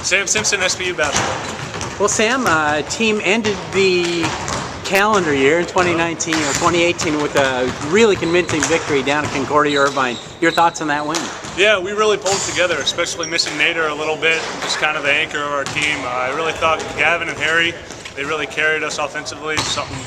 Sam Simpson, SPU basketball. Well, Sam, team ended the calendar year in 2019 or 2018 with a really convincing victory down at Concordia Irvine. Your thoughts on that win? Yeah, we really pulled together, especially missing Nader a little bit, just kind of the anchor of our team. I really thought Gavin and Harry, they really carried us offensively. Something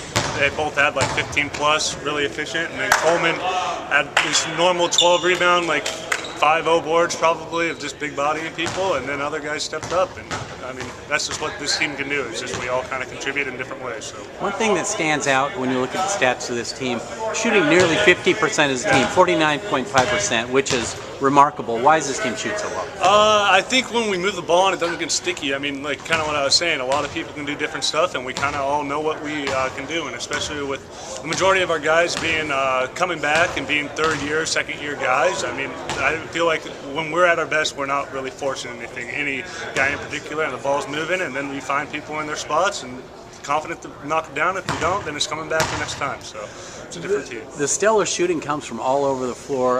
they both had like 15 plus, really efficient. And then Coleman had this normal 12 rebound, like 5-0 boards probably of just big bodying people, and then other guys stepped up. And I mean, that's just what this team can do. It's just we all kind of contribute in different ways. So one thing that stands out when you look at the stats of this team, shooting nearly 50% as a team, 49.5%, which is remarkable. Why does this team shoot so well? I think when we move the ball and it doesn't get sticky, I mean, like kind of what I was saying, a lot of people can do different stuff, and we kind of all know what we can do, and especially with the majority of our guys being coming back and being third-year, second-year guys. I mean, I feel like when we're at our best, we're not really forcing anything, any guy in particular, and the ball's moving, and then we find people in their spots and confident to knock it down. If we don't, then it's coming back the next time. So it's a different team. The stellar shooting comes from all over the floor.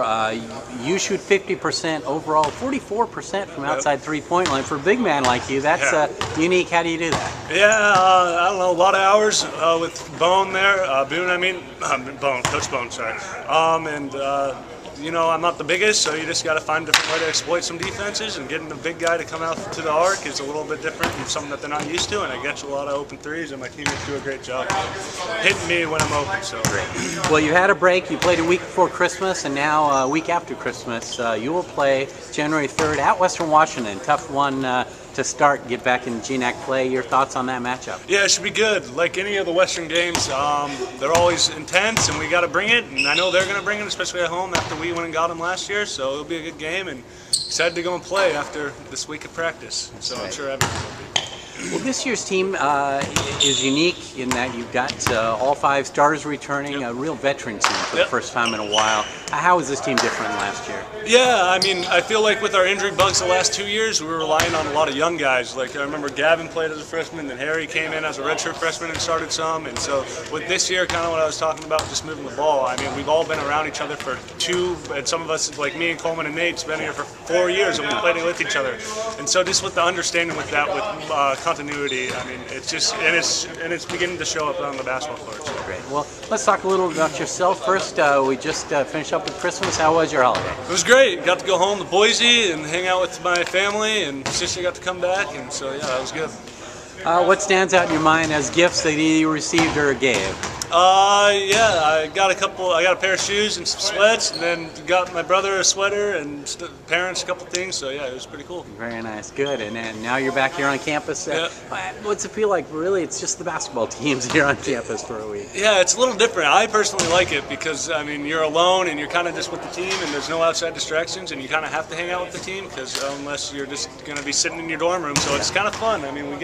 You shoot 50% overall, 44% from outside three-point line. For a big man like you, that's unique. How do you do that? Yeah, I don't know, a lot of hours with Bone there, Boone, Coach Bone, sorry. You know, I'm not the biggest, so you just got to find a different way to exploit some defenses, and getting the big guy to come out to the arc is a little bit different and something that they're not used to, and I get you a lot of open threes, and my teammates do a great job hitting me when I'm open. So great. Well, you had a break. You played a week before Christmas, and now a week after Christmas. You will play January 3rd at Western Washington. Tough one to start, get back in GNAC play. Your thoughts on that matchup? Yeah, it should be good. Like any of the Western games, they're always intense, and we got to bring it. And I know they're going to bring it, especially at home after we went and got them last year. So it'll be a good game, and excited to go and play after this week of practice. So I'm sure everyone will be. Well, this year's team is unique in that you've got all 5 starters returning, a real veteran team for the first time in a while. How is this team different than last year? Yeah, I mean, I feel like with our injury bugs the last 2 years, we were relying on a lot of young guys. Like, I remember Gavin played as a freshman, then Harry came in as a redshirt freshman and started some. And so with this year, kind of what I was talking about, just moving the ball, I mean, we've all been around each other for 2, and some of us, like me and Coleman and Nate's been here for 4 years, and we played with each other. And so just with the understanding with that, with continuity, I mean, it's just, and it's beginning to show up on the basketball court. So. Great. Well, let's talk a little about yourself first. We just finished up with Christmas. How was your holiday? It was great. Got to go home to Boise and hang out with my family, and sister got to come back, and so yeah, that was good. What stands out in your mind as gifts that you received or gave? Yeah, I got a pair of shoes and some sweats, and then got my brother a sweater and parents a couple things, so yeah, it was pretty cool. Very nice, good. And now you're back here on campus. What's it feel like? Really, it's just the basketball teams here on campus for a week. Yeah, it's a little different. I personally like it because, I mean, you're alone and you're kind of just with the team, and there's no outside distractions, and you kind of have to hang out with the team because unless you're just going to be sitting in your dorm room, so it's kind of fun. I mean,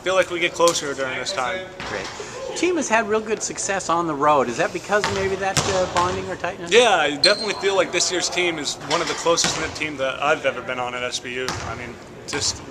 feel like we get closer during this time. Great. The team has had real good success on the road. Is that because of maybe that bonding or tightness? Yeah, I definitely feel like this year's team is one of the closest knit teams that I've ever been on at SPU. I mean,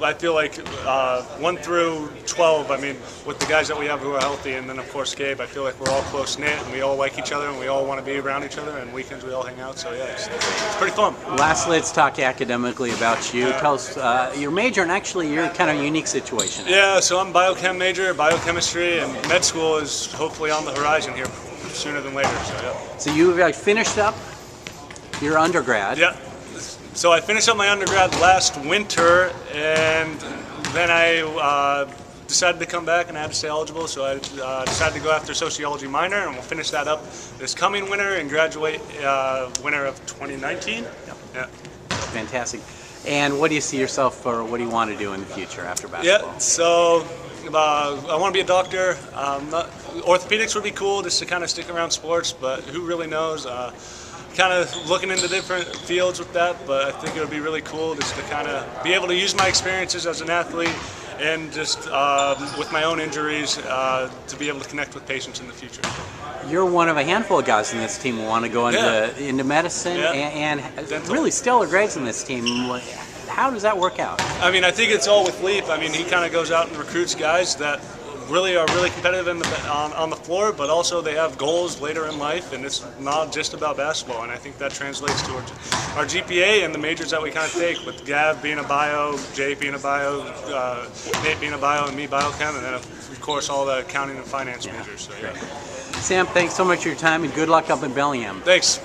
I feel like 1 through 12, I mean, with the guys that we have who are healthy, and then of course Gabe, I feel like we're all close knit and we all like each other and we all want to be around each other, and weekends we all hang out, so yeah, it's pretty fun. Lastly, let's talk academically about you. Tell us your major and actually your kind of unique situation. Yeah, so I'm biochem major, biochemistry, and med school is hopefully on the horizon here sooner than later, so yeah. So you finished up your undergrad. Yeah. So I finished up my undergrad last winter, and then I decided to come back and I had to stay eligible, so I decided to go after sociology minor, and we'll finish that up this coming winter and graduate winter of 2019. Yeah. Fantastic. And what do you see yourself, or what do you want to do in the future after basketball? Yeah, so I want to be a doctor. Orthopedics would be cool just to kind of stick around sports, but who really knows? Kind of looking into different fields with that, but I think it would be really cool just to kind of be able to use my experiences as an athlete and just with my own injuries to be able to connect with patients in the future. You're one of a handful of guys in this team who want to go into medicine and really stellar grades in this team. How does that work out? I mean, I think it's all with Leap. I mean, he kind of goes out and recruits guys that really are really competitive on the floor, but also they have goals later in life, and it's not just about basketball. And I think that translates to our GPA and the majors that we kind of take, with Gav being a bio, Jay being a bio, Nate being a bio, and me biochem, and then of course all the accounting and finance majors. So, yeah. Sam, thanks so much for your time, and good luck up in Bellingham. Thanks.